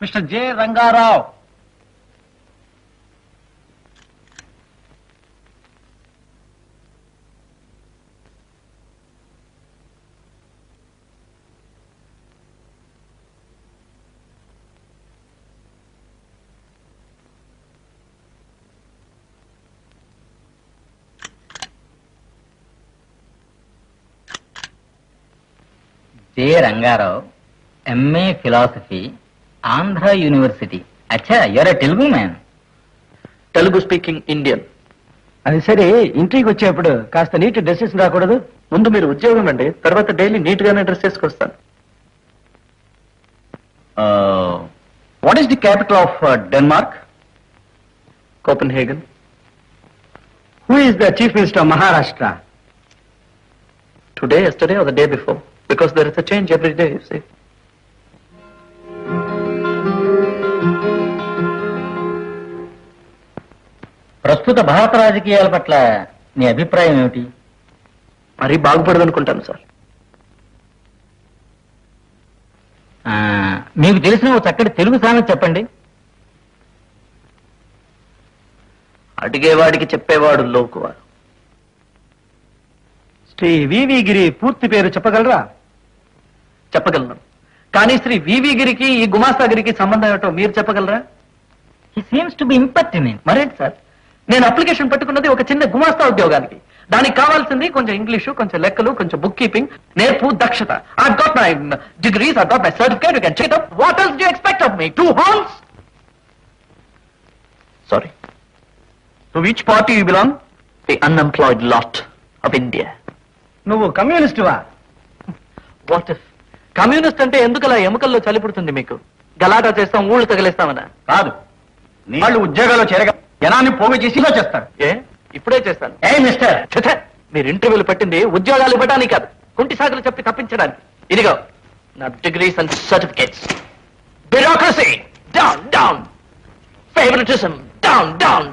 Mister J Rangarao. J Rangarao, MA philosophy, Andhra university. అచ్చా, you are a Telugu man. Telugu speaking Indian. అది సరే, ఇంటికి వచ్చేప్పుడు కాస్త నీట్ డ్రెస్సెస్ రాకూడదు? ముందు మీరు ఉద్యోగం అండి, తర్వాత డైలీ నీట్ గానే డ్రెస్ చేసుకొస్తాను. What is the capital of Denmark? Copenhagen. Who is the chief minister of Maharashtra? Today, yesterday, or the day before? Because there is a change every day, you see. ప్రస్తుత భారత రాజకీయాల పట్ల నీ అభిప్రాయం ఏమిటి? మరీ బాగుపడదనుకుంటాను సార్. మీకు తెలిసిన ఓ చక్కటి తెలుగు సామెత చెప్పండి. అడిగేవాడికి చెప్పేవాడు లోకువా. శ్రీ వివి గిరి పూర్తి పేరు చెప్పగలరా? చెప్పగలను, కానీ శ్రీ వివి గిరికి ఈ గుమాస్తాగిరికి సంబంధం ఏమిటో మీరు చెప్పగలరా? హి సీమ్స్ టు బి ఇంపర్టినెంట్. మరేంటి సార్, నేను అప్లికేషన్ పెట్టుకున్నది ఒక చిన్న గుమాస్తా ఉద్యోగానికి. దానికి కావాల్సింది కొంచెం ఇంగ్లీషు, కొంచెం లెక్కలు, కొంచెం బుక్ కీపింగ్, నేర్పు, దక్షత. I've got my degrees, I've got my certificate, you can check it up. What else do you expect of me? 2 horns? Sorry. To which party you belong? The unemployed lot of India. నువ్వు కమ్యూనిస్టువా? What if? Communist అంటే ఎందుకలా ఎముకల్లో చలి పుడుతుంది మీకు? గలాటా చేస్తాం, ఊళ్ళు తగిలేస్తామనా? కాదు, వాళ్ళు ఉద్యోగాల్లో చేరగా జనాన్ని పోగు చేసి ఇలా చేస్తారు. ఏ ఇప్పుడే చేస్తాను. ఏ మిస్టర్, మీరు ఇంటర్వ్యూలు పెట్టింది ఉద్యోగాలు ఇవ్వడానికి కాదు, కుంటి సాగులు చెప్పి తప్పించడానికి. ఇదిగో నా degrees and certificates. Bureaucracy down down, favouritism down down.